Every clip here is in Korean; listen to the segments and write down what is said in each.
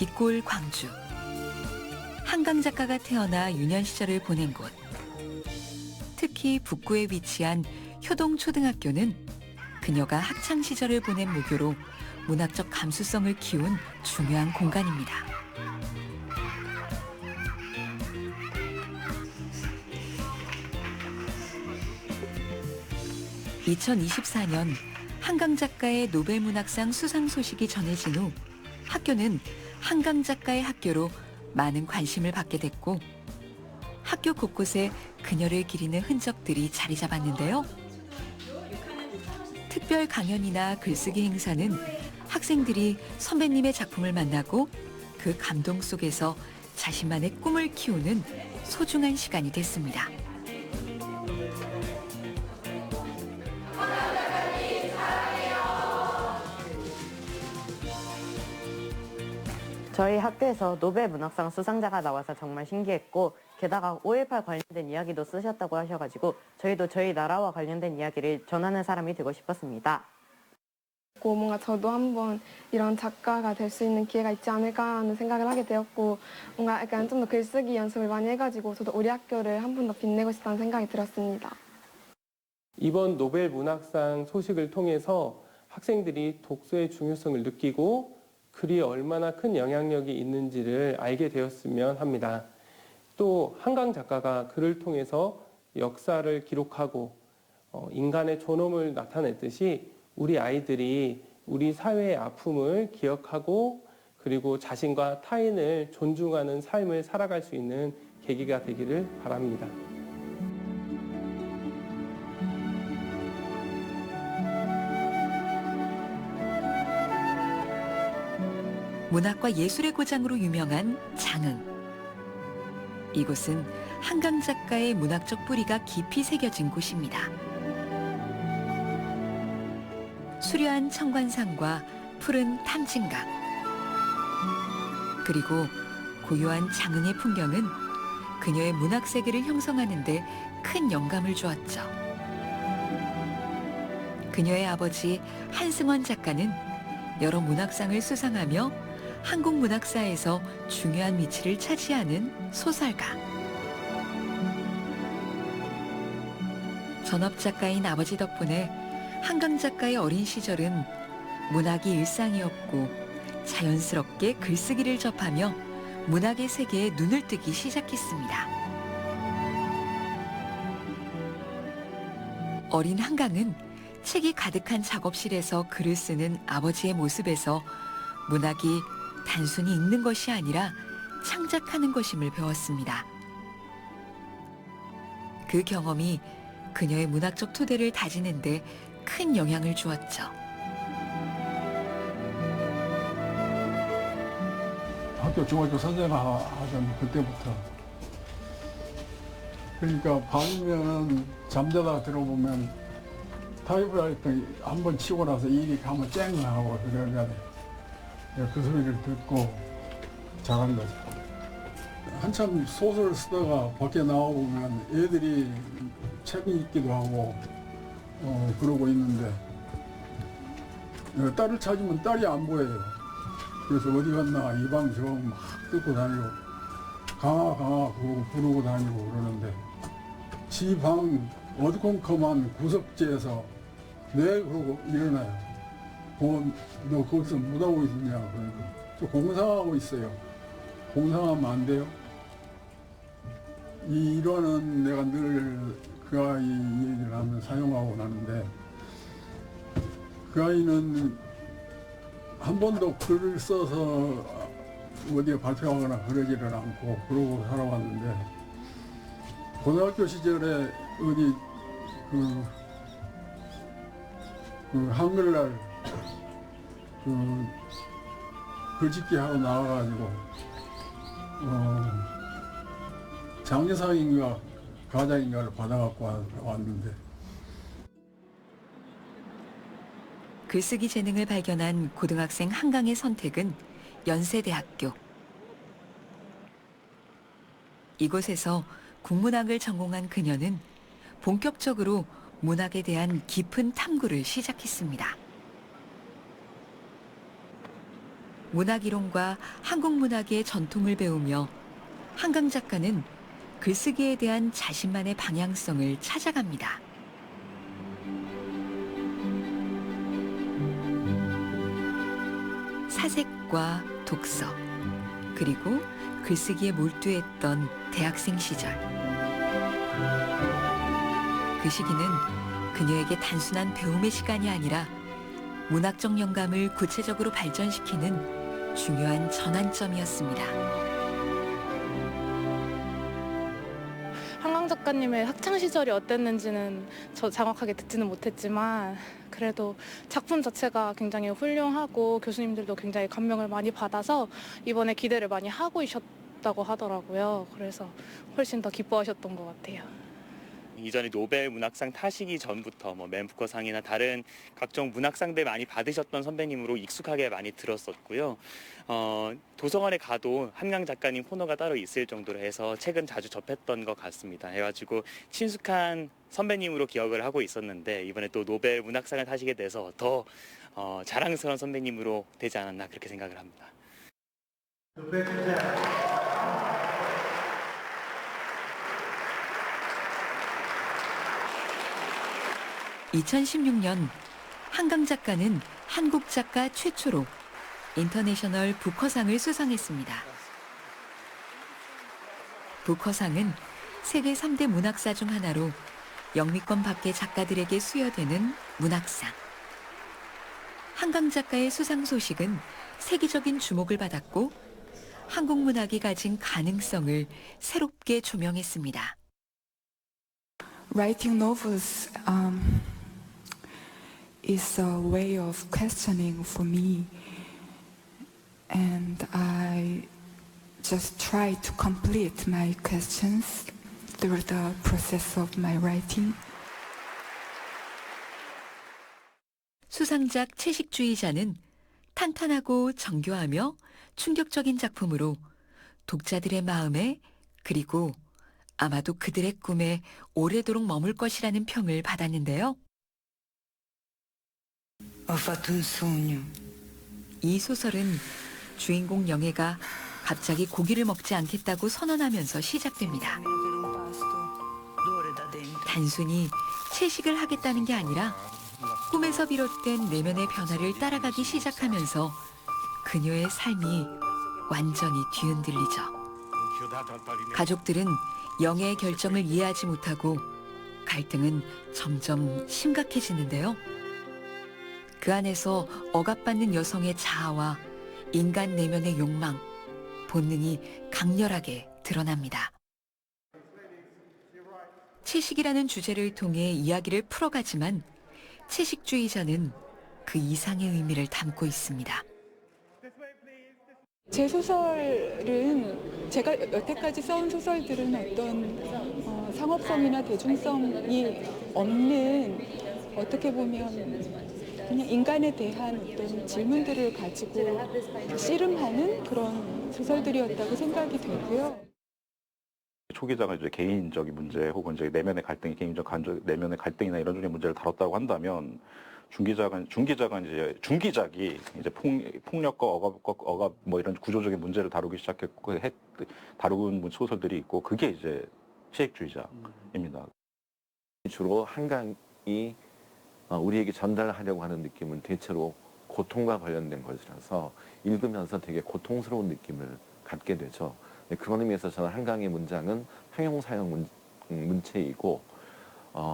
빛골 광주. 한강 작가가 태어나 유년 시절을 보낸 곳. 특히 북구에 위치한 효동초등학교는 그녀가 학창 시절을 보낸 무교로 문학적 감수성을 키운 중요한 공간입니다. (2024년) 한강 작가의 노벨문학상 수상 소식이 전해진 후 학교는 한강 작가의 학교로 많은 관심을 받게 됐고 학교 곳곳에 그녀를 기리는 흔적들이 자리 잡았는데요. 특별 강연이나 글쓰기 행사는 학생들이 선배님의 작품을 만나고 그 감동 속에서 자신만의 꿈을 키우는 소중한 시간이 됐습니다. 저희 학교에서 노벨 문학상 수상자가 나와서 정말 신기했고 게다가 5.18 관련된 이야기도 쓰셨다고 하셔가지고 저희도 저희 나라와 관련된 이야기를 전하는 사람이 되고 싶었습니다. 뭔가 저도 한번 이런 작가가 될 수 있는 기회가 있지 않을까 하는 생각을 하게 되었고 뭔가 약간 좀 더 글쓰기 연습을 많이 해가지고 저도 우리 학교를 한 번 더 빛내고 싶다는 생각이 들었습니다. 이번 노벨 문학상 소식을 통해서 학생들이 독서의 중요성을 느끼고 글이 얼마나 큰 영향력이 있는지를 알게 되었으면 합니다. 또 한강 작가가 글을 통해서 역사를 기록하고 인간의 존엄을 나타냈듯이 우리 아이들이 우리 사회의 아픔을 기억하고 그리고 자신과 타인을 존중하는 삶을 살아갈 수 있는 계기가 되기를 바랍니다. 문학과 예술의 고장으로 유명한 장흥. 이곳은 한강 작가의 문학적 뿌리가 깊이 새겨진 곳입니다. 수려한 청관산과 푸른 탐진강, 그리고 고요한 장흥의 풍경은 그녀의 문학 세계를 형성하는 데 큰 영감을 주었죠. 그녀의 아버지 한승원 작가는 여러 문학상을 수상하며 한국 문학사에서 중요한 위치를 차지하는 소설가. 전업 작가인 아버지 덕분에 한강 작가의 어린 시절은 문학이 일상이었고 자연스럽게 글쓰기를 접하며 문학의 세계에 눈을 뜨기 시작했습니다. 어린 한강은 책이 가득한 작업실에서 글을 쓰는 아버지의 모습에서 문학이 단순히 읽는 것이 아니라 창작하는 것임을 배웠습니다. 그 경험이 그녀의 문학적 토대를 다지는 데 큰 영향을 주었죠. 학교 중학교 선생을 하던 그때부터. 그러니까 밤이면 잠자다 들어보면 타이프라이터 한번 치고 나서 일이 가면 쨍 하고 그러면 그 소리를 듣고 자란 거죠. 한참 소설 쓰다가 밖에 나와보면 애들이 책 읽기도 하고 그러고 있는데 딸을 찾으면 딸이 안 보여요. 그래서 어디 갔나 이 방 저 방 막 뜯고 다니고 강아 강아 부르고 다니고 그러는데 지 방 어두컴컴한 구석지에서 네 그러고 일어나요. 너 거기서 못 하고 있냐 그러니까 저 공상하고 있어요. 공상하면 안 돼요. 이 일화는 내가 늘 그 아이 얘기를 하면 사용하고 나는데 그 아이는 한 번도 글을 써서 어디에 발표하거나 그러지를 않고 그러고 살아왔는데 고등학교 시절에 어디 그 한글날 글짓기 하러 나와가지고 장려상인가 과장인가를 받아갖고 왔는데 글쓰기 재능을 발견한 고등학생 한강의 선택은 연세대학교. 이곳에서 국문학을 전공한 그녀는 본격적으로 문학에 대한 깊은 탐구를 시작했습니다. 문학이론과 한국 문학의 전통을 배우며 한강 작가는 글쓰기에 대한 자신만의 방향성을 찾아갑니다. 사색과 독서, 그리고 글쓰기에 몰두했던 대학생 시절. 그 시기는 그녀에게 단순한 배움의 시간이 아니라 문학적 영감을 구체적으로 발전시키는 중요한 전환점이었습니다. 한강 작가님의 학창 시절이 어땠는지는 저 정확하게 듣지는 못했지만 그래도 작품 자체가 굉장히 훌륭하고 교수님들도 굉장히 감명을 많이 받아서 이번에 기대를 많이 하고 있었다고 하더라고요. 그래서 훨씬 더 기뻐하셨던 것 같아요. 이전에 노벨 문학상 타시기 전부터 맨 부커상이나 다른 각종 문학상들 많이 받으셨던 선배님으로 익숙하게 많이 들었었고요. 도서관에 가도 한강 작가님 코너가 따로 있을 정도로 해서 책은 자주 접했던 것 같습니다. 해가지고 친숙한 선배님으로 기억을 하고 있었는데 이번에 또 노벨 문학상을 타시게 돼서 더 자랑스러운 선배님으로 되지 않았나 그렇게 생각을 합니다. 2016년 한강 작가는 한국 작가 최초로 인터내셔널 부커상을 수상했습니다. 부커상은 세계 3대 문학사 중 하나로 영미권 밖의 작가들에게 수여되는 문학상. 한강 작가의 수상 소식은 세계적인 주목을 받았고 한국 문학이 가진 가능성을 새롭게 조명했습니다. Writing novels is a way of questioning for me, and I just try to complete my questions through the process of my writing. 수상작 채식주의자는 탄탄하고 정교하며 충격적인 작품으로 독자들의 마음에 그리고 아마도 그들의 꿈에 오래도록 머물 것이라는 평을 받았는데요. 이 소설은 주인공 영애가 갑자기 고기를 먹지 않겠다고 선언하면서 시작됩니다. 단순히 채식을 하겠다는 게 아니라 꿈에서 비롯된 내면의 변화를 따라가기 시작하면서 그녀의 삶이 완전히 뒤흔들리죠. 가족들은 영애의 결정을 이해하지 못하고 갈등은 점점 심각해지는데요. 그 안에서 억압받는 여성의 자아와 인간 내면의 욕망, 본능이 강렬하게 드러납니다. 채식이라는 주제를 통해 이야기를 풀어가지만 채식주의자는 그 이상의 의미를 담고 있습니다. 제 소설은 제가 여태까지 써온 소설들은 어떤 상업성이나 대중성이 없는 어떻게 보면 그냥 인간에 대한 어떤 질문들을 가지고 씨름하는 그런 소설들이었다고 생각이 되고요. 초기작은 이제 개인적인 문제 혹은 이제 내면의 갈등, 개인적 감정, 내면의 갈등이나 이런 종류의 문제를 다뤘다고 한다면 중기작이 이제 폭력과 억압 뭐 이런 구조적인 문제를 다루기 시작했고 다룬 소설들이 있고 그게 이제 채식주의자입니다. 주로 한강이 우리에게 전달하려고 하는 느낌은 대체로 고통과 관련된 것이라서 읽으면서 되게 고통스러운 느낌을 갖게 되죠. 그런 의미에서 저는 한강의 문장은 형용사형 문체이고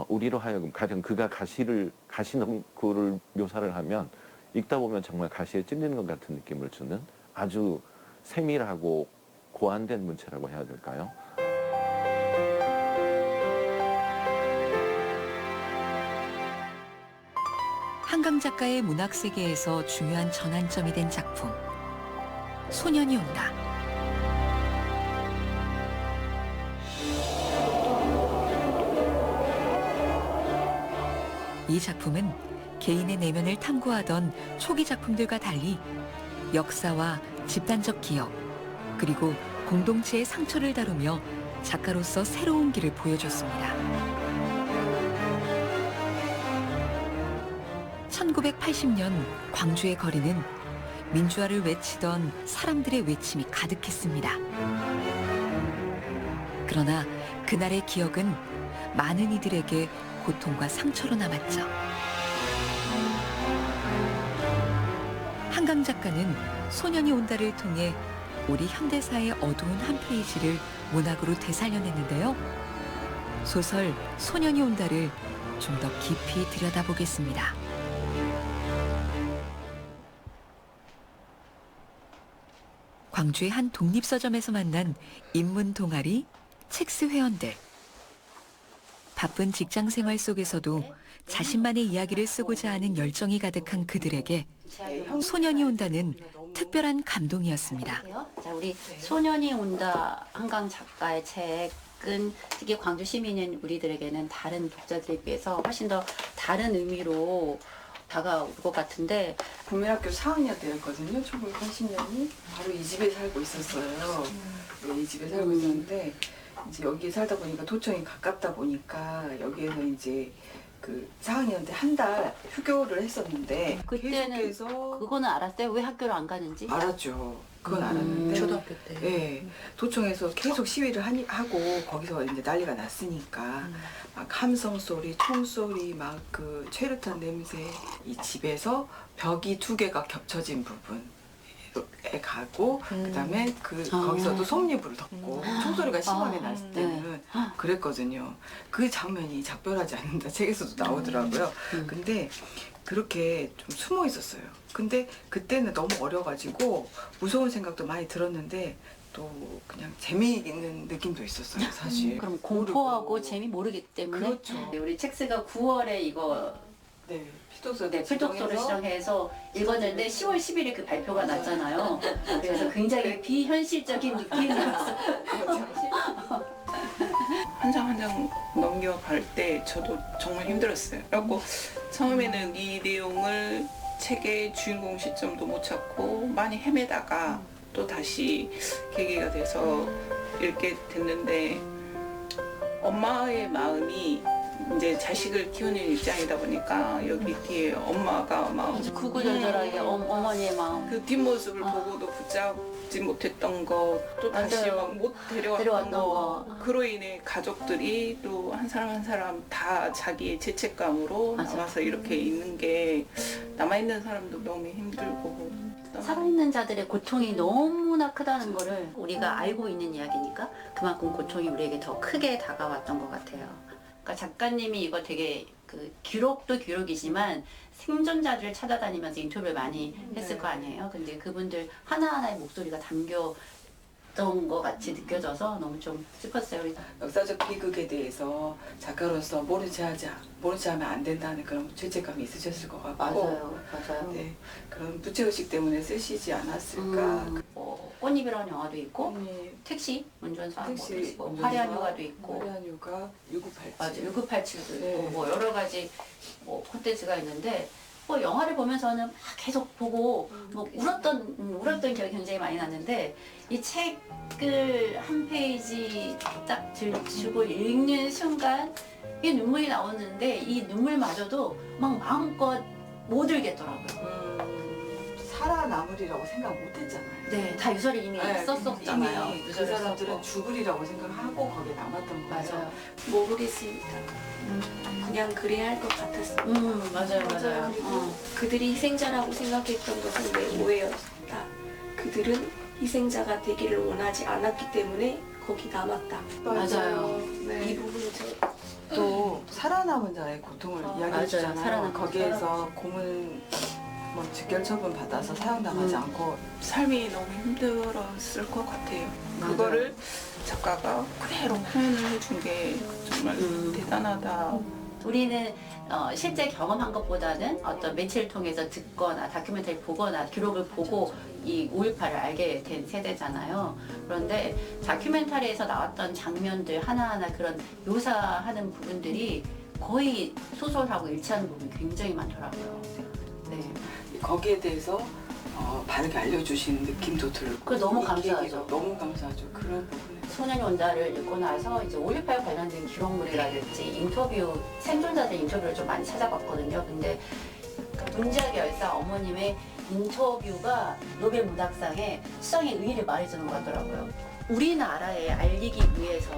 우리로 하여금 가령 그가 가시는 묘사를 하면 읽다 보면 정말 가시에 찔리는 것 같은 느낌을 주는 아주 세밀하고 고안된 문체라고 해야 될까요? 한강 작가의 문학 세계에서 중요한 전환점이 된 작품 소년이 온다. 이 작품은 개인의 내면을 탐구하던 초기 작품들과 달리 역사와 집단적 기억 그리고 공동체의 상처를 다루며 작가로서 새로운 길을 보여줬습니다. 1980년 광주의 거리는 민주화를 외치던 사람들의 외침이 가득했습니다. 그러나 그날의 기억은 많은 이들에게 고통과 상처로 남았죠. 한강 작가는 소년이 온다를 통해 우리 현대사의 어두운 한 페이지를 문학으로 되살려냈는데요. 소설 소년이 온다를 좀 더 깊이 들여다보겠습니다. 광주의 한 독립서점에서 만난 인문 동아리, 첵스 회원들. 바쁜 직장 생활 속에서도 자신만의 이야기를 쓰고자 하는 열정이 가득한 그들에게 소년이 온다는 특별한 감동이었습니다. 자, 우리 소년이 온다 한강 작가의 책은 특히 광주 시민인 우리들에게는 다른 독자들에 비해서 훨씬 더 다른 의미로 다가올 것 같은데 국민학교 4학년 때였거든요. 1980년이 바로 이 집에 살고 있었어요. 네, 이 집에 살고 있었는데 이제 여기에 살다 보니까 도청이 가깝다 보니까 여기에서 이제 그 4학년 때 한 달 휴교를 했었는데 그때는 계속해서 그거는 알았어요? 왜 학교를 안 가는지? 알았죠. 그건 알았는데 초등학교 때. 네, 도청에서 계속 시위를 하고 거기서 이제 난리가 났으니까 막 함성 소리, 총 소리, 막 그 최루탄 냄새, 이 집에서 벽이 2개가 겹쳐진 부분에 가고 그다음에 거기서도 솜잎을 덮고 총소리가 심하게 났을 때는 그랬거든요. 그 장면이 작별하지 않는다 책에서도 나오더라고요. 근데 그렇게 좀 숨어 있었어요. 근데 그때는 너무 어려가지고 무서운 생각도 많이 들었는데 또 그냥 재미있는 느낌도 있었어요, 사실. 그럼 공포하고 재미 모르기 때문에 그렇죠. 우리 첵스가 9월에 이거 필독서를 시작해서 읽었는데 10월 10일에 그 발표가 났잖아요. 그래서 굉장히 비현실적인 느낌이었어요. 한 장 한 장 넘겨갈 때 저도 정말 힘들었어요. 그래갖고 처음에는 이 내용을 책의 주인공 시점도 못 찾고 많이 헤매다가 또 다시 계기가 돼서 읽게 됐는데 엄마의 마음이 이제 자식을 키우는 입장이다 보니까 여기 뒤에 엄마가 막 구구절절하게 어머니의 마음 그 뒷모습을 보고도 붙잡지 못했던 거 또 다시 막 못 데려왔던 거 그로 인해 가족들이 또 한 사람 한 사람 다 자기의 죄책감으로 남아서 이렇게 있는 게 남아있는 사람도 너무 힘들고 살아있는 자들의 고통이 너무나 크다는 거를 우리가 알고 있는 이야기니까 그만큼 고통이 우리에게 더 크게 다가왔던 것 같아요. 그러니까 작가님이 이거 되게 그 기록도 기록이지만 생존자들을 찾아다니면서 인터뷰를 많이 했을 거 아니에요. 근데 그분들 하나하나의 목소리가 담겼던 것 같이 느껴져서 너무 좀 슬펐어요. 역사적 비극에 대해서 작가로서 모르지 하면 안 된다는 그런 죄책감이 있으셨을 것 같고 맞아요. 네, 그런 부채의식 때문에 쓰시지 않았을까. 꽃잎이라는 영화도 있고 택시 운전사 뭐 화려한 휴가도 있고 화려한 휴가 1987 맞아 1987도 있고 뭐 여러 가지 뭐 콘텐츠가 있는데 뭐 영화를 보면서는 막 계속 보고 뭐 울었던 기억이 굉장히 많이 났는데 이 책을 한 페이지 딱 들추고 읽는 순간 이 눈물이 나오는데 이 눈물마저도 막 마음껏 못 읽겠더라고요. 살아남으리라고 생각 못했잖아요. 네, 다 유서를 이미 썼었잖아요. 이미 그 사람들은 죽으리라고 생각하고 거기에 남았던 거예요. 맞아요. 모르겠습니다. 그냥 그래야 할 것 같았어요. 맞아요. 그들이 희생자라고 생각했던 것은 내 오해였다. 그들은 희생자가 되기를 원하지 않았기 때문에 거기 남았다. 맞아요. 이 부분은 또 살아남은 자의 고통을 이야기해 주잖아요. 거기에서 고문 직결 처분 받아서 사형당하지 않고 삶이 너무 힘들었을 것 같아요. 그거를 작가가 그대로 표현을 해준 게 정말 대단하다. 우리는 실제 경험한 것보다는 어떤 매체를 통해서 듣거나 다큐멘터리를 보거나 기록을 보고 이 5.18을 알게 된 세대잖아요. 그런데 다큐멘터리에서 나왔던 장면들 하나하나 그런 묘사하는 부분들이 거의 소설하고 일치하는 부분이 굉장히 많더라고요. 네. 거기에 대해서 바르게 알려주신 느낌도 들고 그 너무 감사하죠. 너무 감사하죠. 그런 부분에 소년이 온다를 읽고 나서 이제 5.18 관련된 기록물이라든지 인터뷰 생존자들 인터뷰를 좀 많이 찾아봤거든요. 근데 그 문지아 열사 어머님의 인터뷰가 노벨 문학상의 수상의 의의를 말해주는 것 같더라고요. 우리나라에 알리기 위해서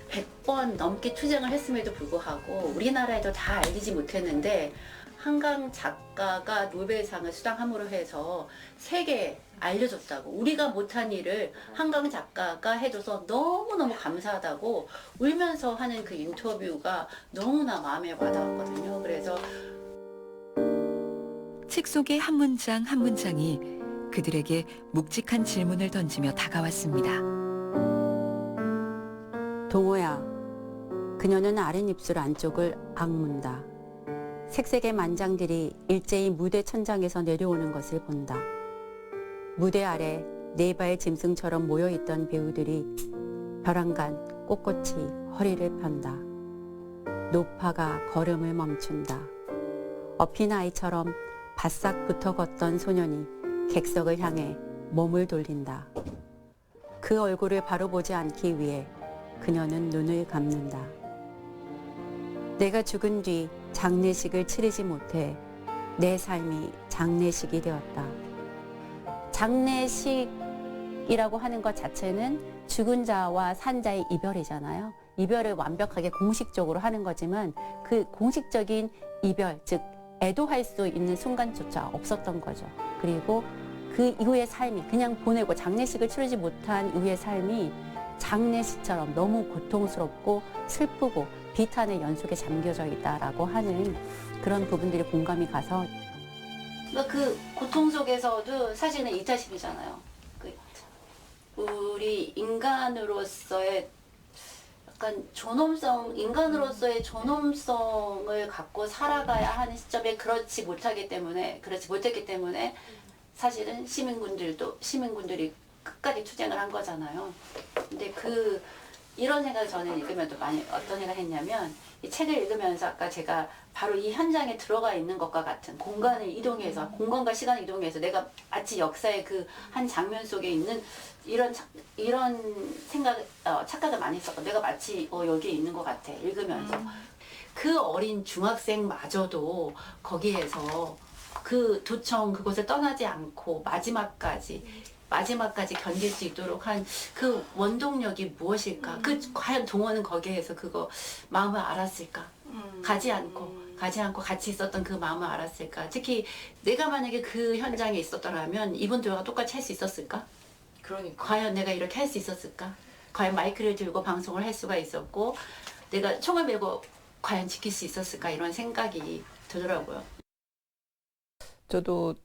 100번 넘게 투쟁을 했음에도 불구하고 우리나라에도 다 알리지 못했는데 한강 작가가 노벨상을 수상함으로 해서 세계에 알려줬다고, 우리가 못한 일을 한강 작가가 해줘서 너무너무 감사하다고 울면서 하는 그 인터뷰가 너무나 마음에 와닿았거든요. 그래서 책 속의 한 문장 한 문장이 그들에게 묵직한 질문을 던지며 다가왔습니다. 동호야, 그녀는 아랫입술 안쪽을 악문다. 색색의 만장들이 일제히 무대 천장에서 내려오는 것을 본다. 무대 아래 네발 짐승처럼 모여있던 배우들이 벼랑간 꼿꼿이 허리를 편다. 노파가 걸음을 멈춘다. 업힌 아이처럼 바싹 붙어 걷던 소년이 객석을 향해 몸을 돌린다. 그 얼굴을 바로 보지 않기 위해 그녀는 눈을 감는다. 내가 죽은 뒤 장례식을 치르지 못해 내 삶이 장례식이 되었다. 장례식이라고 하는 것 자체는 죽은 자와 산 자의 이별이잖아요. 이별을 완벽하게 공식적으로 하는 거지만 그 공식적인 이별, 즉 애도할 수 있는 순간조차 없었던 거죠. 그리고 그 이후의 삶이 그냥 보내고 장례식을 치르지 못한 이후의 삶이 장례식처럼 너무 고통스럽고 슬프고 비탄의 연속에 잠겨져 있다라고 하는 그런 부분들이 공감이 가서, 그러니까 그 고통 속에서도 사실은 이타심이잖아요. 우리 인간으로서의 약간 인간으로서의 존엄성을 갖고 살아가야 하는 시점에 그렇지 못했기 때문에 사실은 시민군들이 끝까지 투쟁을 한 거잖아요. 근데 이런 생각을 저는 읽으면서 많이 어떤 생각을 했냐면, 이 책을 읽으면서 아까 제가 바로 이 현장에 들어가 있는 것과 같은 공간과 시간을 이동해서 내가 마치 역사의 그 한 장면 속에 있는 이런 착각을 많이 했었고, 내가 마치 여기에 있는 것 같아 읽으면서. 그 어린 중학생마저도 거기에서 그 도청 그곳을 떠나지 않고 마지막까지 견딜 수 있도록 한 그 원동력이 무엇일까? 과연 동호는 거기에서 그거 마음을 알았을까? 가지 않고 같이 있었던 그 마음을 알았을까? 특히 내가 만약에 그 현장에 있었더라면 이분들과 똑같이 할 수 있었을까? 그러니까. 과연 내가 이렇게 할 수 있었을까? 과연 마이크를 들고 방송을 할 수가 있었고, 내가 총을 메고 과연 지킬 수 있었을까? 이런 생각이 들더라고요. 저도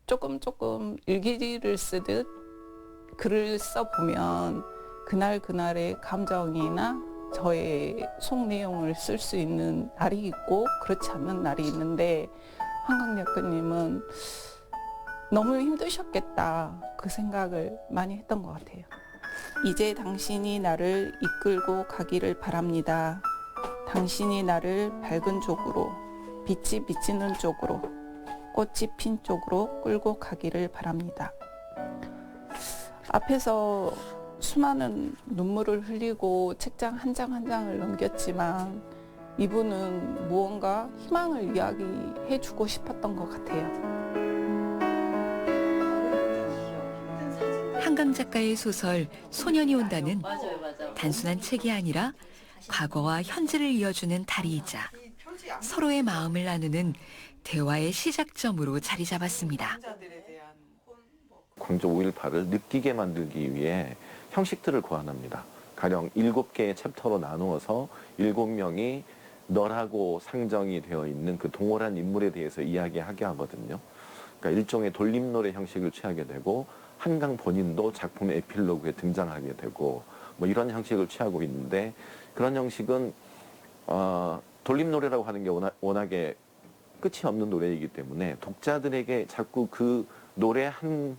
조금 일기를 쓰듯 글을 써보면 그날의 감정이나 저의 속 내용을 쓸 수 있는 날이 있고 그렇지 않은 날이 있는데, 한강 작가님은 너무 힘드셨겠다 그 생각을 많이 했던 것 같아요. 이제 당신이 나를 이끌고 가기를 바랍니다. 당신이 나를 밝은 쪽으로, 빛이 비치는 쪽으로, 꽃이 핀 쪽으로 끌고 가기를 바랍니다. 앞에서 수많은 눈물을 흘리고 책장 한 장 한 장을 넘겼지만 이분은 무언가 희망을 이야기해주고 싶었던 것 같아요. 한강 작가의 소설 소년이 온다는 단순한 책이 아니라 과거와 현재를 이어주는 다리이자 서로의 마음을 나누는 대화의 시작점으로 자리 잡았습니다. 광주 5.18을 느끼게 만들기 위해 형식들을 고안합니다. 가령 7개의 챕터로 나누어서 7명이 너라고 상정이 되어 있는 그 동일한 인물에 대해서 이야기하게 하거든요. 그러니까 일종의 돌림노래 형식을 취하게 되고, 한강 본인도 작품의 에필로그에 등장하게 되고, 뭐 이런 형식을 취하고 있는데, 그런 형식은 돌림노래라고 하는 게 워낙에 끝이 없는 노래이기 때문에 독자들에게 자꾸 그 노래 한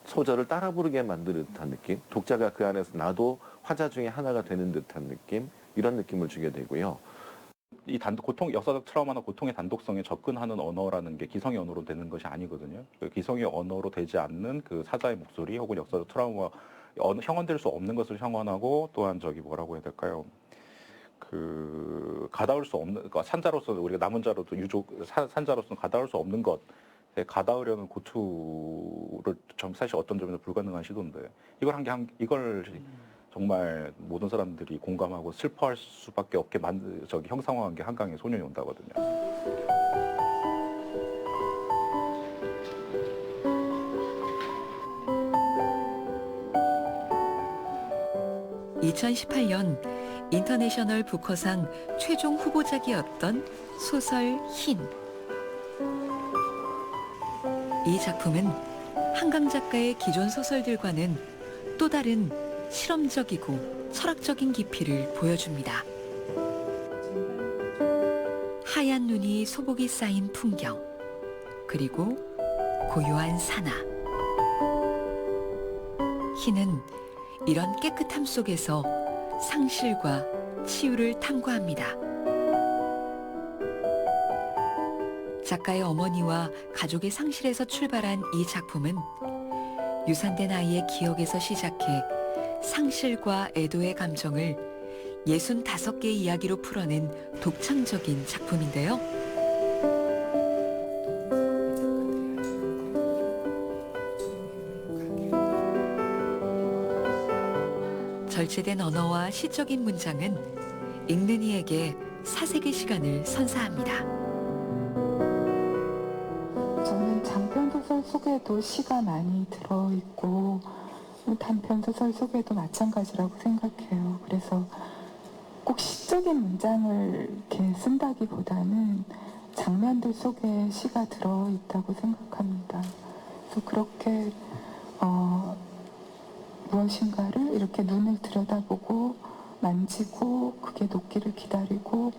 소절을 따라 부르게 만드는 듯한 느낌, 독자가 그 안에서 나도 화자 중에 하나가 되는 듯한 느낌, 이런 느낌을 주게 되고요. 이 역사적 트라우마나 고통의 단독성에 접근하는 언어라는 게 기성의 언어로 되는 것이 아니거든요. 그 기성의 언어로 되지 않는 그 사자의 목소리 혹은 역사적 트라우마, 형언될 수 없는 것을 형언하고, 또한 뭐라고 해야 될까요? 가다울 수 없는, 그러니까 산자로서 우리가 남은 자로도 산자로서는 가다울 수 없는 것에 가닿으려는 고투를 좀 사실 어떤 점에서 불가능한 시도인데 이걸 정말 모든 사람들이 공감하고 슬퍼할 수밖에 없게 형상화한 게 한강의 소년이 온다거든요. (2018년) 인터내셔널 부커상 최종 후보작이었던 소설 흰. 이 작품은 한강 작가의 기존 소설들과는 또 다른 실험적이고 철학적인 깊이를 보여줍니다. 하얀 눈이 소복이 쌓인 풍경, 그리고 고요한 산하. 흰은 이런 깨끗함 속에서 상실과 치유를 탐구합니다. 작가의 어머니와 가족의 상실에서 출발한 이 작품은 유산된 아이의 기억에서 시작해 상실과 애도의 감정을 65개의 이야기로 풀어낸 독창적인 작품인데요. 절제된 언어와 시적인 문장은 읽는 이에게 사색의 시간을 선사합니다. 저는 장편소설 속에도 시가 많이 들어있고 단편소설 속에도 마찬가지라고 생각해요. 그래서 꼭 시적인 문장을 이렇게 쓴다기보다는 장면들 속에 시가 들어있다고 생각합니다. 그래서 그렇게 무엇인가를 이렇게 눈을 들여다보고 만지고 그게 녹기를 기다리고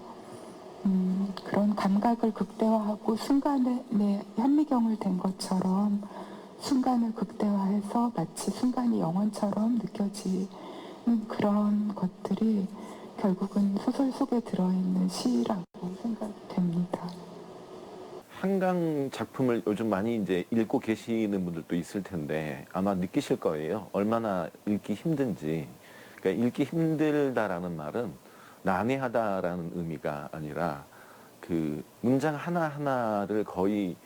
그런 감각을 극대화하고 순간에 내 현미경을 댄 것처럼 순간을 극대화해서 마치 순간이 영원처럼 느껴지는 그런 것들이 결국은 소설 속에 들어있는 시라고 생각이 됩니다. 한강 작품을 요즘 많이 이제 읽고 계시는 분들도 있을 텐데 아마 느끼실 거예요. 얼마나 읽기 힘든지. 그러니까 읽기 힘들다라는 말은 난해하다라는 의미가 아니라 그 문장 하나하나를 거의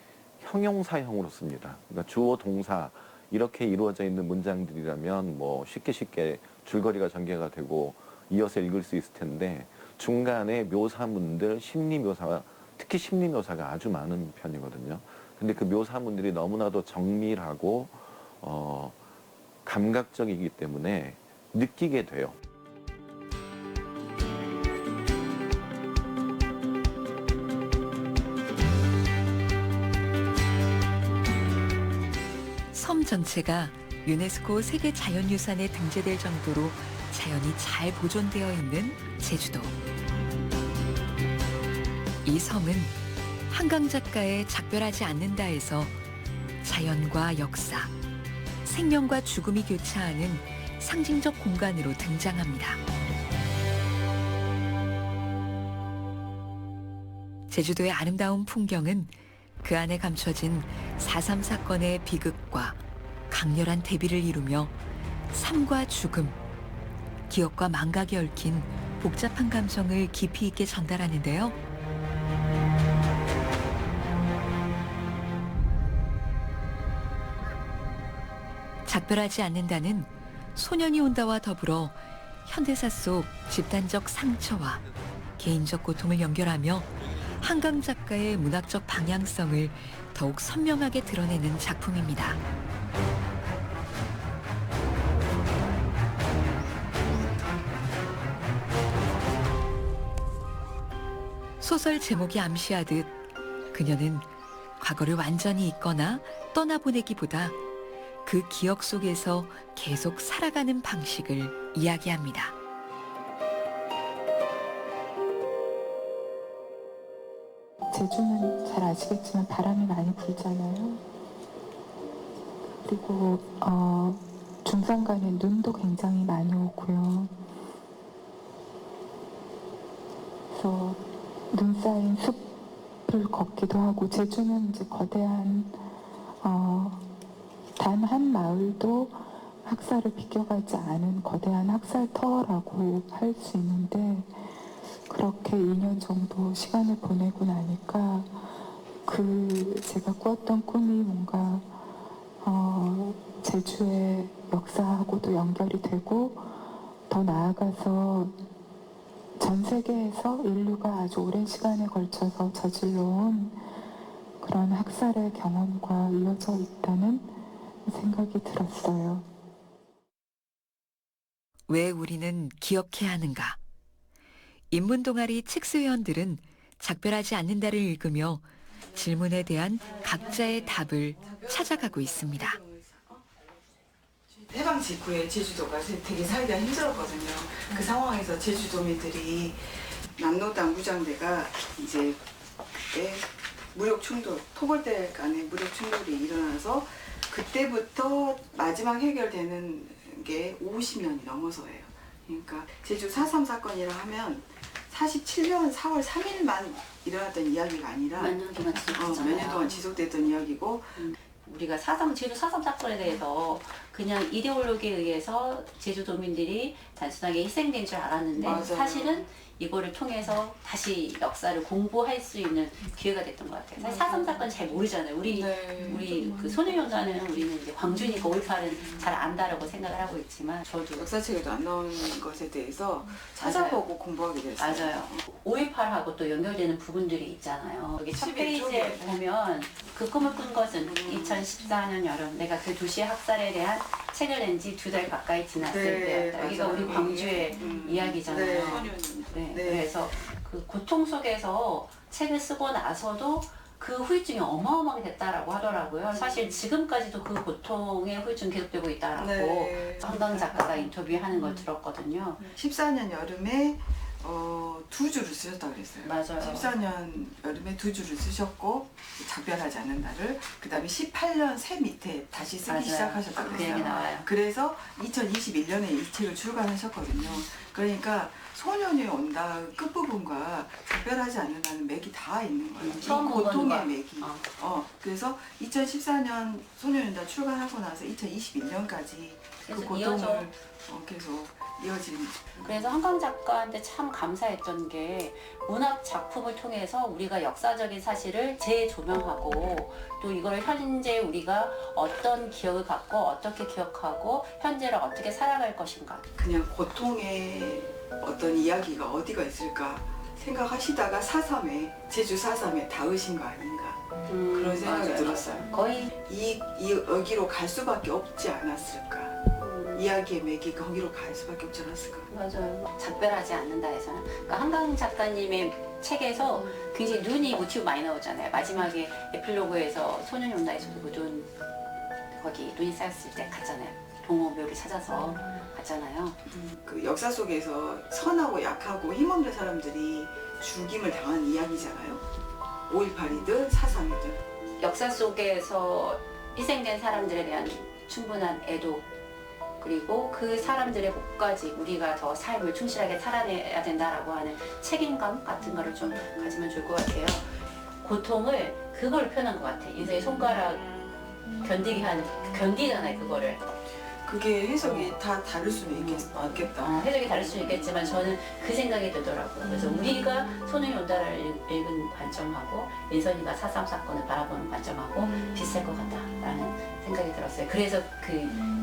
형용사형으로 씁니다. 그러니까 주어 동사 이렇게 이루어져 있는 문장들이라면 뭐 쉽게 줄거리가 전개가 되고 이어서 읽을 수 있을 텐데 중간에 묘사문들, 심리묘사, 특히 심리묘사가 아주 많은 편이거든요. 근데 그 묘사문들이 너무나도 정밀하고 감각적이기 때문에 느끼게 돼요. 섬 전체가 유네스코 세계 자연유산에 등재될 정도로 자연이 잘 보존되어 있는 제주도. 이 섬은 한강 작가의 작별하지 않는다에서 자연과 역사, 생명과 죽음이 교차하는 상징적 공간으로 등장합니다. 제주도의 아름다운 풍경은 그 안에 감춰진 4.3 사건의 비극과 강렬한 대비를 이루며 삶과 죽음, 기억과 망각이 얽힌 복잡한 감정을 깊이 있게 전달하는데요. 작별하지 않는다는 소년이 온다와 더불어 현대사 속 집단적 상처와 개인적 고통을 연결하며 한강 작가의 문학적 방향성을 더욱 선명하게 드러내는 작품입니다. 소설 제목이 암시하듯 그녀는 과거를 완전히 잊거나 떠나보내기보다 그 기억 속에서 계속 살아가는 방식을 이야기합니다. 제주는 잘 아시겠지만 바람이 많이 불잖아요. 그리고 중산간에 눈도 굉장히 많이 오고요. 그래서 눈 쌓인 숲을 걷기도 하고 제주는 이제 거대한 단 한 마을도 학살을 비껴가지 않은 거대한 학살터라고 할 수 있는데 그렇게 2년 정도 시간을 보내고 나니까 그 제가 꾸었던 꿈이 뭔가 제주의 역사하고도 연결이 되고 더 나아가서 전 세계에서 인류가 아주 오랜 시간에 걸쳐서 저질러온 그런 학살의 경험과 이어져 있다는 생각이 들었어요. 왜 우리는 기억해야 하는가? 인문 동아리 책수위원들은 작별하지 않는다를 읽으며 질문에 대한 각자의 답을 찾아가고 있습니다. 해방 직후에 제주도가 되게 살기가 힘들었거든요. 그 상황에서 제주도민들이 남노당 무장대가 이제 그때 무력 충돌, 토벌대 간의 무력 충돌이 일어나서 그때부터 마지막 해결되는 게 50년이 넘어서예요. 그러니까 제주 4.3 사건이라 하면 47년 4월 3일만 일어났던 이야기가 아니라 몇 년 동안 지속됐잖아요. 몇 년 동안 지속됐던 이야기고 우리가 제주 4.3 사건에 대해서 그냥 이데올로기에 의해서 제주도민들이 단순하게 희생된 줄 알았는데 맞아요. 사실은 이거를 통해서 다시 역사를 공부할 수 있는 기회가 됐던 것 같아요. 사실 4.3 사건 잘 모르잖아요. 우리 그 소녀연가는 우리는 이제 광주니까 5.18은 잘 안다라고 생각을 하고 있지만 저도 역사책에도 안 나오는 것에 대해서 찾아보고 공부하게 됐어요. 맞아요. 5.18하고 또 연결되는 부분들이 있잖아요. 여기 첫 페이지에 보면 그 꿈을 꾼 것은 2014년 여름 내가 그 도시의 학살에 대한 책을 낸 지 2달 가까이 지났을 때였다. 여기가 우리 광주의 이야기잖아요. 네. 그래서 그 고통 속에서 책을 쓰고 나서도 그 후유증이 어마어마하게 됐다라고 하더라고요. 사실 지금까지도 그 고통의 후유증 계속되고 있다라고 한강 작가가 인터뷰하는 걸 들었거든요. 14년 여름에 2주를 쓰셨다고 그랬어요. 맞아요. 14년 여름에 2주를 쓰셨고 작별하지 않는다를 그다음에 18년 새 밑에 다시 쓰기 맞아요. 시작하셨다고 그 그랬어요. 얘기 나와요. 그래서 2021년에 이 책을 출간하셨거든요. 그러니까 소년이 온다 끝부분과 작별하지 않는다는 맥이 다 있는 거예요. 이 고통의 맥이. 그래서 2014년 소년이 온다 출간하고 나서 2021년까지 그 고통을 계속 이어진. 그래서 한강 작가한테 참 감사했던 게 문학 작품을 통해서 우리가 역사적인 사실을 재조명하고 또 이걸 현재 우리가 어떤 기억을 갖고 어떻게 기억하고 현재를 어떻게 살아갈 것인가. 그냥 고통의 어떤 이야기가 어디가 있을까 생각하시다가 4.3에 제주 4.3에 닿으신 거 아닌가 그런 생각이 맞아요. 들었어요. 거의 여기로 갈 수밖에 없지 않았을까. 이야기의 맥이 거기로 갈 수밖에 없지 않았을까. 맞아요. 작별하지 않는다 해서는. 그러니까 한강 작가님의 책에서 굉장히 눈이 모티브 많이 나오잖아요. 마지막에 에필로그에서 소년이 온다에서도 그 눈, 거기 눈이 쌓였을 때 갔잖아요. 동호묘를 찾아서 갔잖아요. 그 역사 속에서 선하고 약하고 힘없는 사람들이 죽임을 당한 이야기잖아요. 5.18이든 4.3이든. 역사 속에서 희생된 사람들에 대한 충분한 애도 그리고 그 사람들의 목까지 우리가 더 삶을 충실하게 살아내야 된다라고 하는 책임감 같은 거를 좀 가지면 좋을 것 같아요. 고통을 그걸 표현한 것 같아요. 인생의 손가락 견디게 하는 견디잖아요. 그거를. 그게 해석이 다 다를 수는 있겠다. 해석이 다를 수는 있겠지만 저는 그 생각이 들더라고요. 그래서 우리가 소년이 온다를 읽은 관점하고 인선이가 4.3 사건을 바라보는 관점하고 비슷할 것 같다라는 생각이 들었어요. 그래서 그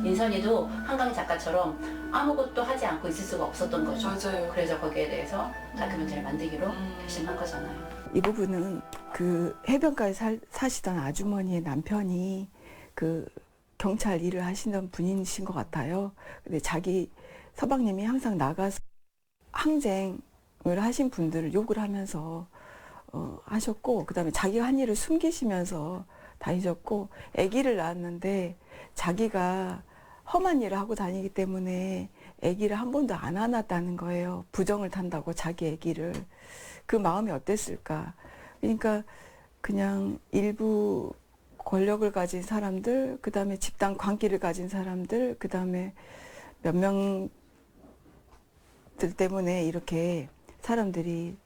인선이도 한강 작가처럼 아무것도 하지 않고 있을 수가 없었던 거죠. 맞아요. 그래서 거기에 대해서 다큐멘터리를 만들기로 결심한 거잖아요. 이 부분은 그 해변가에 사시던 아주머니의 남편이 그 경찰 일을 하시는 분이신 것 같아요. 근데 자기 서방님이 항상 나가서 항쟁을 하신 분들을 욕을 하면서 하셨고, 그다음에 자기가 한 일을 숨기시면서 다니셨고, 아기를 낳았는데 자기가 험한 일을 하고 다니기 때문에 아기를 한 번도 안 안았다는 거예요. 부정을 탄다고 자기 아기를. 그 마음이 어땠을까. 그러니까 그냥 일부 권력을 가진 사람들, 그 다음에 집단 관계를 가진 사람들, 그 다음에 몇 명들 때문에 이렇게 사람들이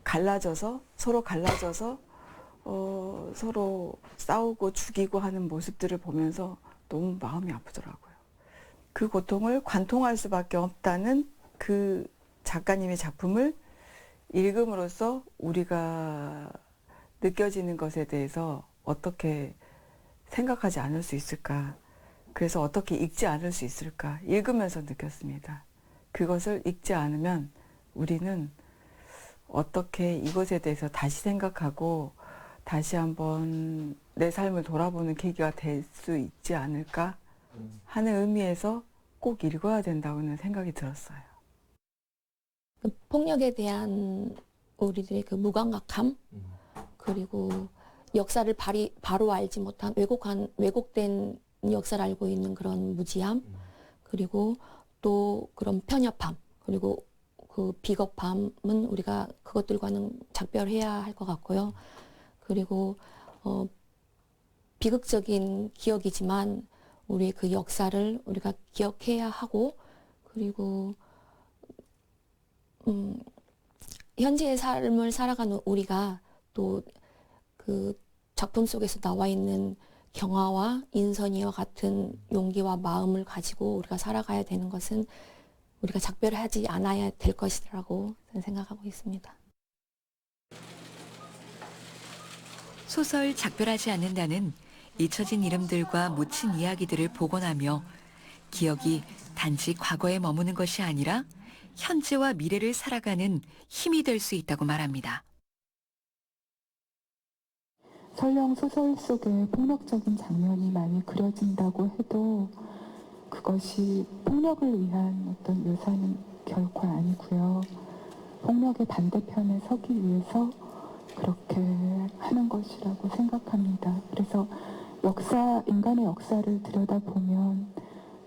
갈라져서 서로 서로 싸우고 죽이고 하는 모습들을 보면서 너무 마음이 아프더라고요. 그 고통을 관통할 수밖에 없다는 그 작가님의 작품을 읽음으로써 우리가 느껴지는 것에 대해서 어떻게 생각하지 않을 수 있을까? 그래서 어떻게 읽지 않을 수 있을까? 읽으면서 느꼈습니다. 그것을 읽지 않으면 우리는 어떻게 이것에 대해서 다시 생각하고 다시 한번 내 삶을 돌아보는 계기가 될 수 있지 않을까 하는 의미에서 꼭 읽어야 된다고는 생각이 들었어요. 폭력에 대한 우리들의 그 무감각함, 그리고 역사를 바로 알지 못한 왜곡된 역사를 알고 있는 그런 무지함, 그리고 또 그런 편협함, 그리고 그 비겁함은 우리가 그것들과는 작별해야 할 것 같고요. 그리고 비극적인 기억이지만 우리의 그 역사를 우리가 기억해야 하고, 그리고 현재의 삶을 살아가는 우리가 또 그 작품 속에서 나와 있는 경아와 인선이와 같은 용기와 마음을 가지고 우리가 살아가야 되는 것은 우리가 작별하지 않아야 될 것이라고 생각하고 있습니다. 소설 작별하지 않는다는 잊혀진 이름들과 묻힌 이야기들을 복원하며 기억이 단지 과거에 머무는 것이 아니라 현재와 미래를 살아가는 힘이 될 수 있다고 말합니다. 설령 소설 속에 폭력적인 장면이 많이 그려진다고 해도 그것이 폭력을 위한 어떤 묘사는 결코 아니고요. 폭력의 반대편에 서기 위해서 그렇게 하는 것이라고 생각합니다. 그래서 인간의 역사를 들여다보면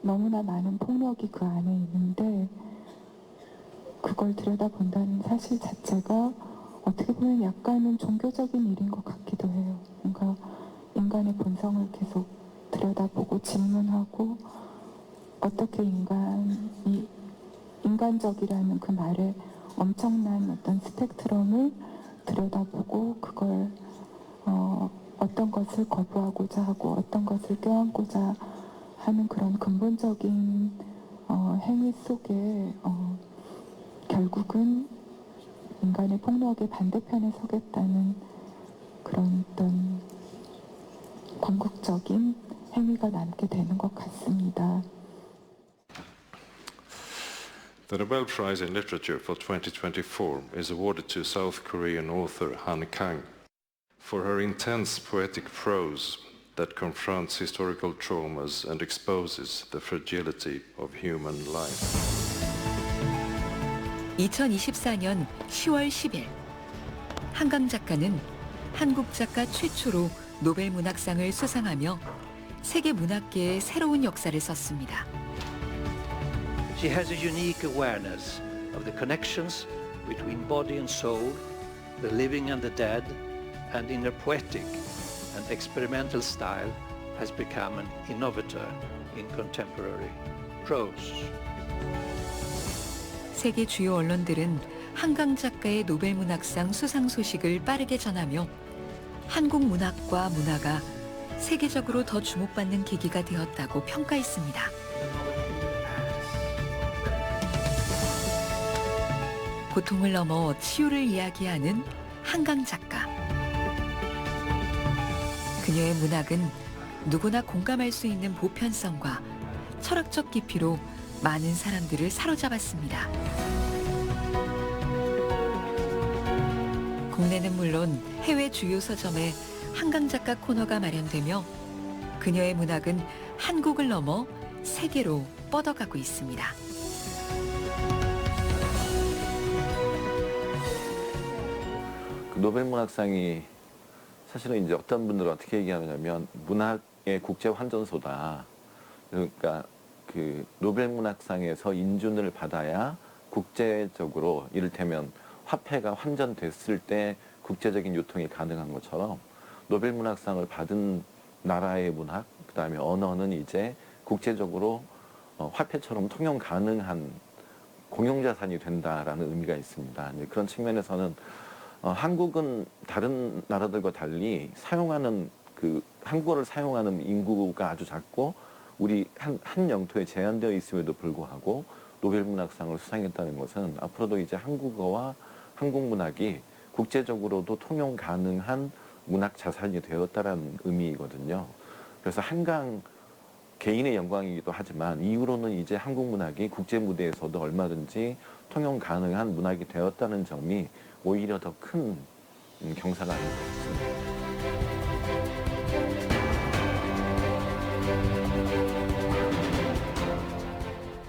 너무나 많은 폭력이 그 안에 있는데 그걸 들여다본다는 사실 자체가 어떻게 보면 약간은 종교적인 일인 것 같기도 해요. 뭔가 인간의 본성을 계속 들여다보고 질문하고 어떻게 인간적이라는 그 말에 엄청난 어떤 스펙트럼을 들여다보고 그걸 어떤 것을 거부하고자 하고 어떤 것을 껴안고자 하는 그런 근본적인 행위 속에 결국은 인간의 폭력의 반대편에 서겠다는 그런 어떤 궁극적인 행위가 남게 되는 것 같습니다. The Nobel Prize in Literature for 2024 is awarded to South Korean author Han Kang for her intense poetic prose that confronts historical traumas and exposes the fragility of human life. 2024년 10월 10일 한강 작가는 한국 작가 최초로 노벨 문학상을 수상하며 세계 문학계의 새로운 역사를 썼습니다. She has a unique awareness of the connections between body and soul, the living and the dead, and in her poetic and experimental style has become an innovator in contemporary prose. 세계 주요 언론들은 한강 작가의 노벨 문학상 수상 소식을 빠르게 전하며 한국 문학과 문화가 세계적으로 더 주목받는 계기가 되었다고 평가했습니다. 고통을 넘어 치유를 이야기하는 한강 작가. 그녀의 문학은 누구나 공감할 수 있는 보편성과 철학적 깊이로 많은 사람들을 사로잡았습니다. 국내는 물론 해외 주요 서점에 한강 작가 코너가 마련되며 그녀의 문학은 한국을 넘어 세계로 뻗어가고 있습니다. 그 노벨 문학상이 사실은 이제 어떤 분들은 어떻게 얘기하냐면 문학의 국제 환전소다. 그러니까 그 노벨 문학상에서 인준을 받아야 국제적으로 이를테면 화폐가 환전됐을 때 국제적인 유통이 가능한 것처럼 노벨 문학상을 받은 나라의 문학, 그다음에 언어는 이제 국제적으로 화폐처럼 통용 가능한 공용자산이 된다라는 의미가 있습니다. 그런 측면에서는 한국은 다른 나라들과 달리 사용하는 그 한국어를 사용하는 인구가 아주 작고 우리 한 영토에 제한되어 있음에도 불구하고 노벨 문학상을 수상했다는 것은 앞으로도 이제 한국어와 한국 문학이 국제적으로도 통용 가능한 문학 자산이 되었다라는 의미거든요. 그래서 한강 개인의 영광이기도 하지만 이후로는 이제 한국 문학이 국제 무대에서도 얼마든지 통용 가능한 문학이 되었다는 점이 오히려 더 큰 경사가 아닌가 싶습니다.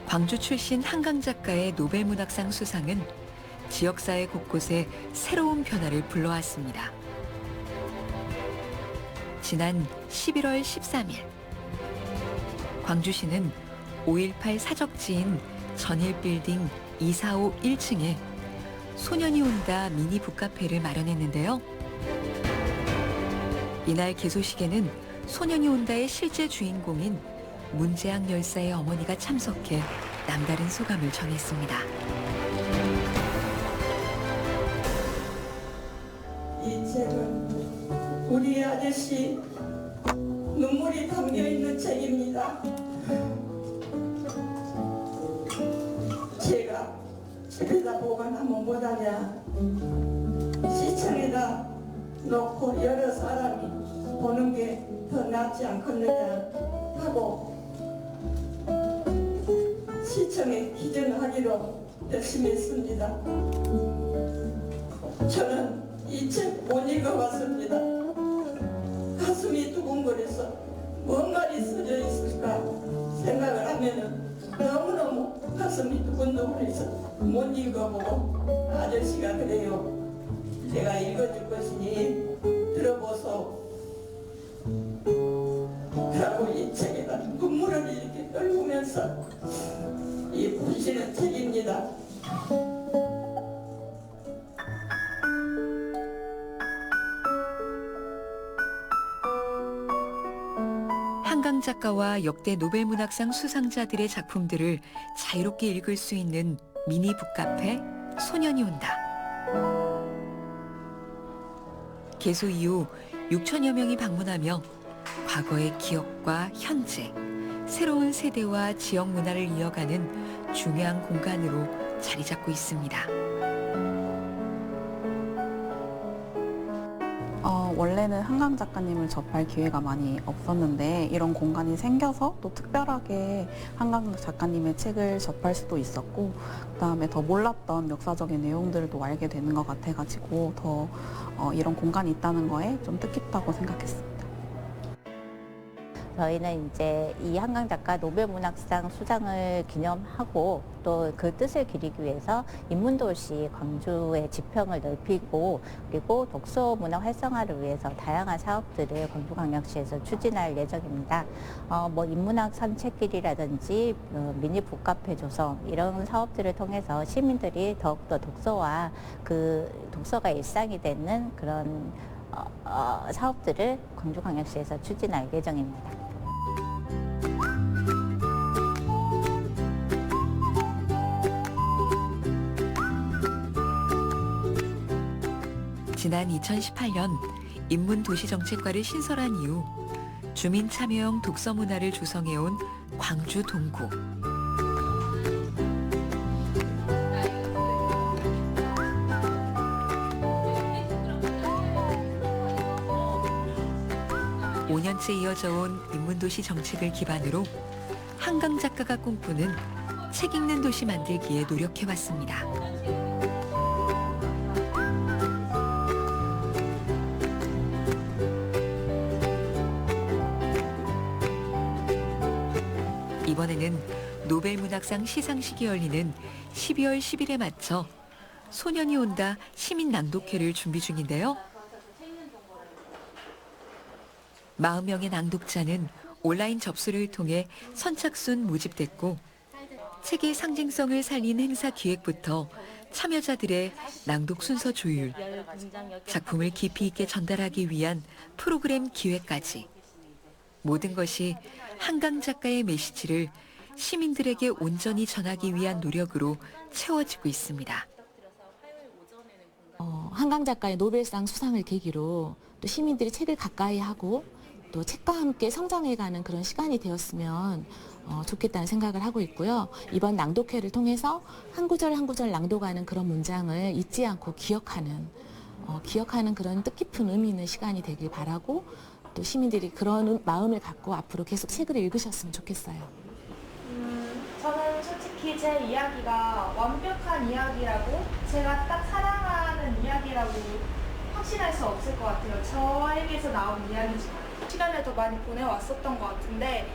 광주 출신 한강 작가의 노벨문학상 수상은 지역사회 곳곳에 새로운 변화를 불러왔습니다. 지난 11월 13일 광주시는 5.18 사적지인 전일빌딩 245 1층에 소년이 온다 미니 북카페를 마련했는데요. 이날 개소식에는 소년이 온다의 실제 주인공인 문재학 열사의 어머니가 참석해 남다른 소감을 전했습니다. 이 책은 우리 아저씨 눈물이 담겨있는 책입니다. 제가 집에다 보관하면 못하냐, 시청에다 놓고 여러 사람이 보는 게 더 낫지 않겠느냐 하고 시청에 기증하기로 열심히 했습니다. 저는 이 책 못 읽어봤습니다. 가슴이 두근거려서 뭔 말이 써져 있을까 생각을 하면은 너무너무 가슴이 두근두근해서 못 읽어보고 아저씨가 그래요. 내가 읽어줄 것이니 들어보소. 라고 이 책에다 눈물을 이렇게 떨구면서 이 부시는 책입니다. 한강 작가와 역대 노벨문학상 수상자들의 작품들을 자유롭게 읽을 수 있는 미니 북카페 소년이 온다. 개소 이후 6천여 명이 방문하며 과거의 기억과 현재, 새로운 세대와 지역 문화를 이어가는 중요한 공간으로 자리 잡고 있습니다. 원래는 한강 작가님을 접할 기회가 많이 없었는데 이런 공간이 생겨서 또 특별하게 한강 작가님의 책을 접할 수도 있었고, 그다음에 더 몰랐던 역사적인 내용들도 알게 되는 것 같아가지고 더 이런 공간이 있다는 거에 좀 뜻깊다고 생각했습니다. 저희는 이제 이 한강 작가 노벨문학상 수상을 기념하고 또 그 뜻을 기리기 위해서 인문도시 광주의 지평을 넓히고 그리고 독서 문화 활성화를 위해서 다양한 사업들을 광주광역시에서 추진할 예정입니다. 뭐 인문학 산책길이라든지 미니 북카페 조성 이런 사업들을 통해서 시민들이 더욱더 독서와 그 독서가 일상이 되는 그런 사업들을 광주광역시에서 추진할 예정입니다. 지난 2018년 인문도시정책과를 신설한 이후 주민 참여형 독서 문화를 조성해온 광주 동구. (5년째) 이어져 온 인문도시 정책을 기반으로 한강 작가가 꿈꾸는 책 읽는 도시 만들기에 노력해왔습니다. 이번에는 노벨문학상 시상식이 열리는 12월 10일에 맞춰 소년이 온다 시민 낭독회를 준비 중인데요. 40명의 낭독자는 온라인 접수를 통해 선착순 모집됐고, 책의 상징성을 살린 행사 기획부터 참여자들의 낭독 순서 조율, 작품을 깊이 있게 전달하기 위한 프로그램 기획까지 모든 것이 한강 작가의 메시지를 시민들에게 온전히 전하기 위한 노력으로 채워지고 있습니다. 한강 작가의 노벨상 수상을 계기로 또 시민들이 책을 가까이 하고 또 책과 함께 성장해가는 그런 시간이 되었으면 좋겠다는 생각을 하고 있고요. 이번 낭독회를 통해서 한 구절 한 구절 낭독하는 그런 문장을 잊지 않고 기억하는 기억하는 그런 뜻깊은 의미 있는 시간이 되길 바라고 또 시민들이 그런 마음을 갖고 앞으로 계속 책을 읽으셨으면 좋겠어요. 저는 솔직히 제 이야기가 완벽한 이야기라고 제가 딱 사랑하는 이야기라고 확신할 수 없을 것 같아요. 저에게서 나온 이야기지만 시간을 더 많이 보내왔었던 것 같은데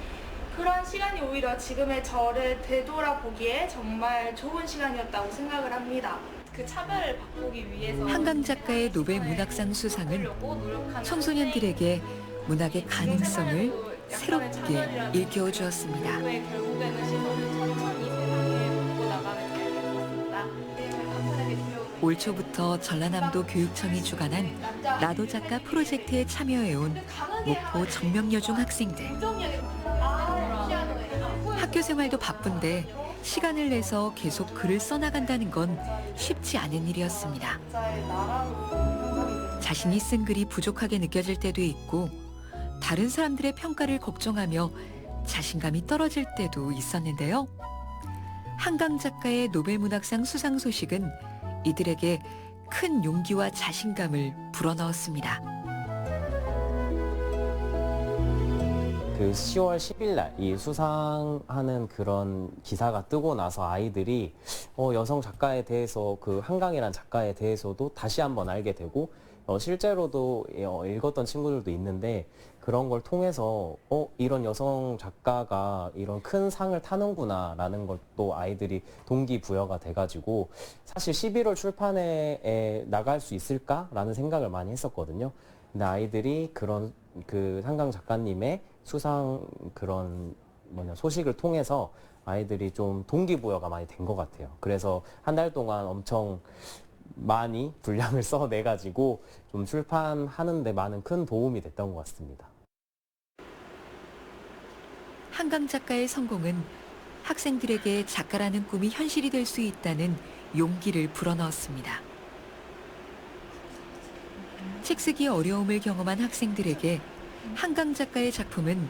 그런 시간이 오히려 지금의 저를 되돌아보기에 정말 좋은 시간이었다고 생각을 합니다. 그 차별을 바꾸기 위해서 한강 작가의 노벨 문학상 수상은 청소년들에게 문학의 가능성을 새롭게 일깨워 주었습니다. 결국에는 시선을 천천히 세상에 보고 나가는 계획이었습니다. 올 초부터 전라남도 교육청이 주관한 나도 작가 프로젝트에 참여해온 목포 정명여중 학생들. 학교 생활도 바쁜데 시간을 내서 계속 글을 써나간다는 건 쉽지 않은 일이었습니다. 자신이 쓴 글이 부족하게 느껴질 때도 있고 다른 사람들의 평가를 걱정하며 자신감이 떨어질 때도 있었는데요. 한강 작가의 노벨문학상 수상 소식은 이들에게 큰 용기와 자신감을 불어넣었습니다. 그 10월 10일 날 이 수상하는 그런 기사가 뜨고 나서 아이들이 여성 작가에 대해서 그 한강이란 작가에 대해서도 다시 한번 알게 되고 실제로도 읽었던 친구들도 있는데 그런 걸 통해서 이런 여성 작가가 이런 큰 상을 타는구나 라는 것도 아이들이 동기부여가 돼가지고 사실 11월 출판회에 나갈 수 있을까라는 생각을 많이 했었거든요. 근데 아이들이 그런 그 한강 작가님의 수상 그런 소식을 통해서 아이들이 좀 동기부여가 많이 된 것 같아요. 그래서 한 달 동안 엄청 많이 분량을 써내가지고 좀 출판하는 데 많은 큰 도움이 됐던 것 같습니다. 한강 작가의 성공은 학생들에게 작가라는 꿈이 현실이 될 수 있다는 용기를 불어넣었습니다. 책 쓰기 어려움을 경험한 학생들에게 한강 작가의 작품은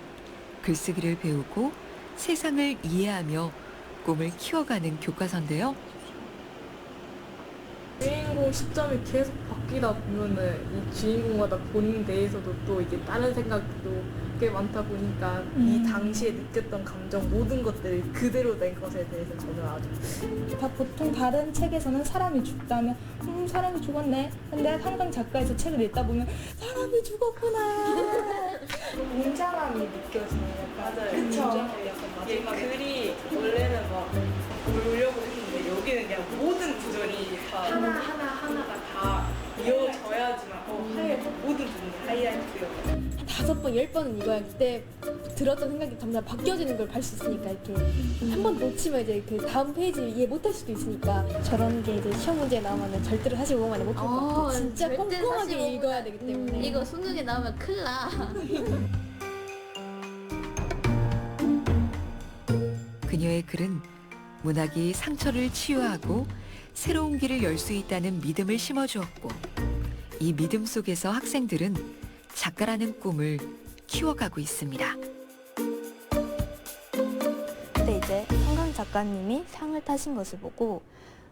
글쓰기를 배우고 세상을 이해하며 꿈을 키워가는 교과서인데요. 주인공 시점이 계속 바뀌다 보면은 이 주인공마다 본인 내에서도 또 이제 다른 생각도 꽤 많다 보니까 이 당시에 느꼈던 감정 모든 것들이 그대로 된 것에 대해서 저는 아주 보통 다른 책에서는 사람이 죽다면 사람이 죽었네. 근데 한강 작가에서 책을 읽다 보면 사람이 죽었구나. 웅장함이 느껴지는 약간 맞아요. 그쵸? 이 글이 원래는 막 울려고 했는데 여기는 그냥 모든 구절이 하나가 다 이어져야지만 모든 부분이 하이라이트예요. 5번, 10번은 이거야. 그때 들었던 생각이 점점 바뀌어지는 걸 볼 수 있으니까 이렇게 한 번 놓치면 이제 그 다음 페이지 이해 못할 수도 있으니까 저런 게 이제 시험 문제에 나오면 절대로 45번만에 못할 것 같고 진짜 꼼꼼하게 읽어야 되기 때문에 이거 수능에 나오면 큰일 나. 그녀의 글은 문학이 상처를 치유하고 새로운 길을 열 수 있다는 믿음을 심어주었고 이 믿음 속에서 학생들은 작가라는 꿈을 키워가고 있습니다. 그때 이제 한강 작가님이 상을 타신 것을 보고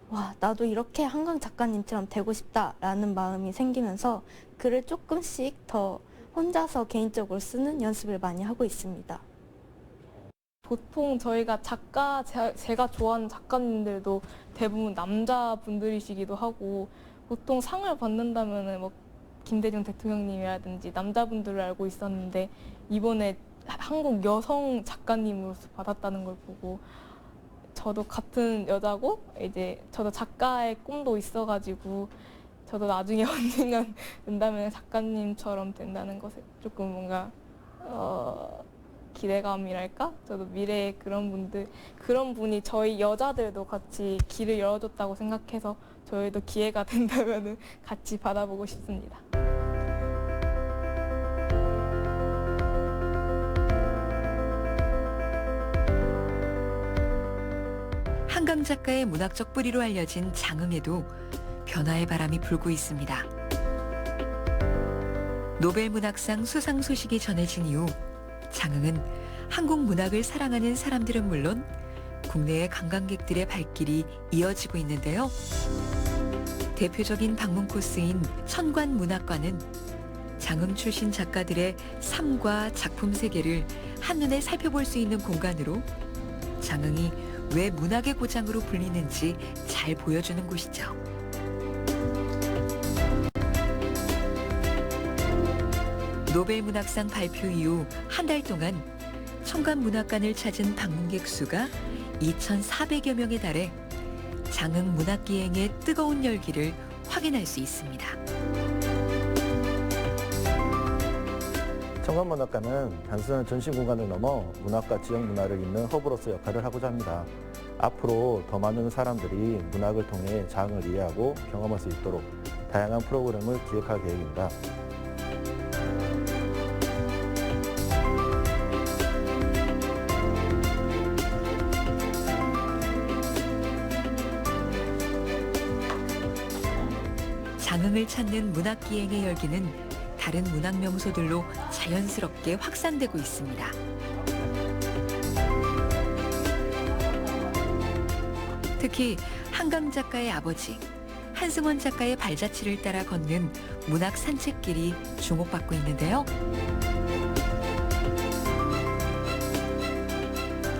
와 나도 이렇게 한강 작가님처럼 되고 싶다라는 마음이 생기면서 글을 조금씩 더 혼자서 개인적으로 쓰는 연습을 많이 하고 있습니다. 보통 저희가 제가 좋아하는 작가님들도 대부분 남자분들이시기도 하고 보통 상을 받는다면은 뭐 김대중 대통령님이라든지 남자분들을 알고 있었는데 이번에 한국 여성 작가님으로서 받았다는 걸 보고 저도 같은 여자고 이제 저도 작가의 꿈도 있어가지고 저도 나중에 언젠간 된다면 작가님처럼 된다는 것에 조금 뭔가 기대감이랄까? 저도 미래에 그런 분이 저희 여자들도 같이 길을 열어줬다고 생각해서 저희도 기회가 된다면 같이 받아보고 싶습니다. 한강 작가의 문학적 뿌리로 알려진 장흥에도 변화의 바람이 불고 있습니다. 노벨 문학상 수상 소식이 전해진 이후 장흥은 한국 문학을 사랑하는 사람들은 물론 국내의 관광객들의 발길이 이어지고 있는데요. 대표적인 방문 코스인 천관문학관은 장흥 출신 작가들의 삶과 작품 세계를 한눈에 살펴볼 수 있는 공간으로 장흥이 왜 문학의 고장으로 불리는지 잘 보여주는 곳이죠. 노벨문학상 발표 이후 한 달 동안 천관문학관을 찾은 방문객 수가 2,400여 명에 달해 장흥 문학기행의 뜨거운 열기를 확인할 수 있습니다. 천관문학관은 단순한 전시 공간을 넘어 문학과 지역 문화를 잇는 허브로서 역할을 하고자 합니다. 앞으로 더 많은 사람들이 문학을 통해 장흥을 이해하고 경험할 수 있도록 다양한 프로그램을 기획할 계획입니다. 장흥을 찾는 문학기행의 열기는 다른 문학 명소들로 자연스럽게 확산되고 있습니다. 특히 한강 작가의 아버지 한승원 작가의 발자취를 따라 걷는 문학 산책길이 주목받고 있는데요.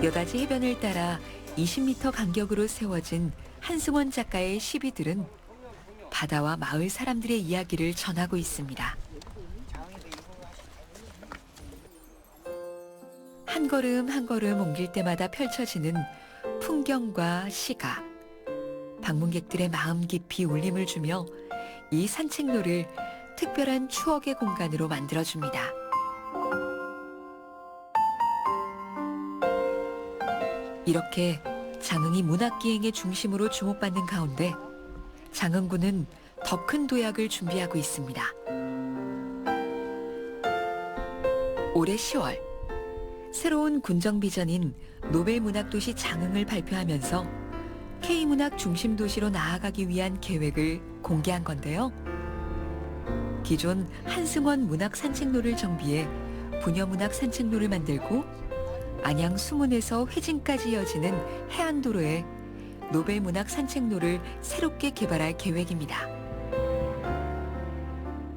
여닫이 해변을 따라 20m 간격으로 세워진 한승원 작가의 시비들은 바다와 마을 사람들의 이야기를 전하고 있습니다. 한 걸음 한 걸음 옮길 때마다 펼쳐지는 풍경과 시가 방문객들의 마음 깊이 울림을 주며 이 산책로를 특별한 추억의 공간으로 만들어줍니다. 이렇게 장흥이 문학기행의 중심으로 주목받는 가운데 장흥군은 더 큰 도약을 준비하고 있습니다. 올해 10월 새로운 군정 비전인 노벨문학도시 장흥을 발표하면서 K문학 중심 도시로 나아가기 위한 계획을 공개한 건데요. 기존 한승원 문학 산책로를 정비해 부녀문학 산책로를 만들고 안양 수문에서 회진까지 이어지는 해안도로에 노벨문학 산책로를 새롭게 개발할 계획입니다.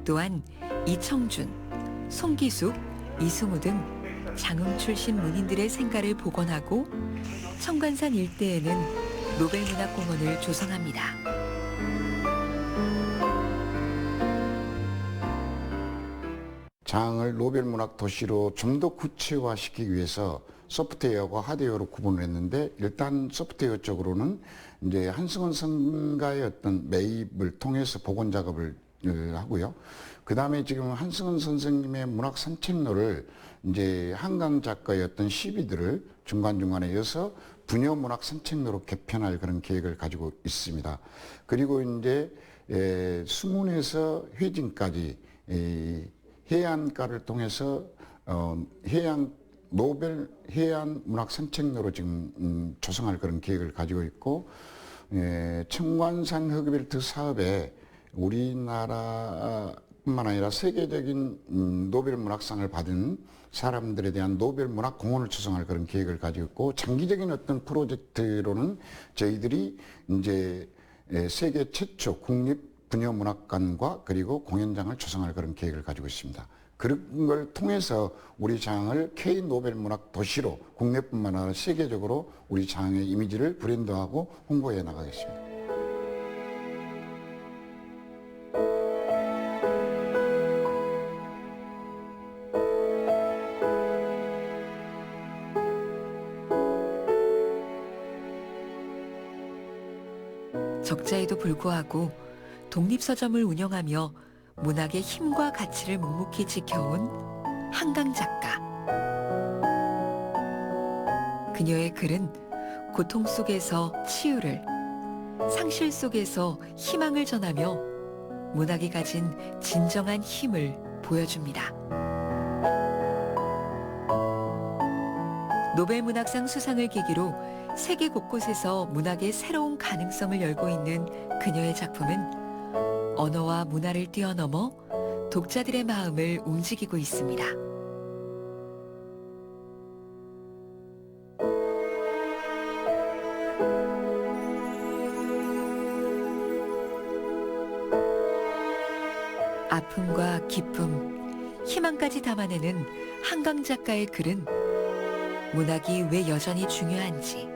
또한 이청준, 송기숙, 이승우 등 장흥 출신 문인들의 생가를 복원하고 청관산 일대에는 노벨문학공원을 조성합니다. 장흥을 노벨문학 도시로 좀 더 구체화시키기 위해서 소프트웨어와 하드웨어로 구분을 했는데 일단 소프트웨어 쪽으로는 이제 한승원 선가의 어떤 매입을 통해서 복원 작업을 하고요. 그 다음에 지금 한승원 선생님의 문학 산책로를 이제 한강 작가의 어떤 시비들을 중간중간에 이어서 부녀 문학 산책로로 개편할 그런 계획을 가지고 있습니다. 그리고 이제 수문에서 회진까지 해안가를 통해서 노벨 해안 문학 산책로로 지금 조성할 그런 계획을 가지고 있고, 청관산 허그벨트 사업에 우리나라뿐만 아니라 세계적인 노벨 문학상을 받은 사람들에 대한 노벨 문학 공원을 조성할 그런 계획을 가지고 있고, 장기적인 어떤 프로젝트로는 저희들이 이제 세계 최초 국립 부녀문학관과 그리고 공연장을 조성할 그런 계획을 가지고 있습니다. 그런 걸 통해서 우리 장흥을 K 노벨 문학 도시로 국내뿐만 아니라 세계적으로 우리 장흥의 이미지를 브랜드하고 홍보해 나가겠습니다. 적자에도 불구하고 독립서점을 운영하며 문학의 힘과 가치를 묵묵히 지켜온 한강 작가. 그녀의 글은 고통 속에서 치유를, 상실 속에서 희망을 전하며 문학이 가진 진정한 힘을 보여줍니다. 노벨문학상 수상을 계기로 세계 곳곳에서 문학의 새로운 가능성을 열고 있는 그녀의 작품은 언어와 문화를 뛰어넘어 독자들의 마음을 움직이고 있습니다. 아픔과 기쁨, 희망까지 담아내는 한강 작가의 글은 문학이 왜 여전히 중요한지,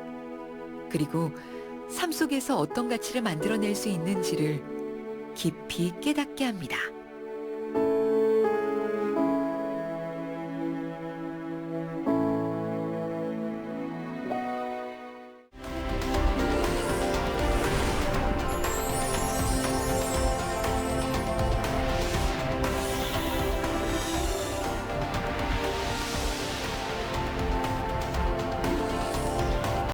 그리고 삶 속에서 어떤 가치를 만들어낼 수 있는지를 깊이 깨닫게 합니다.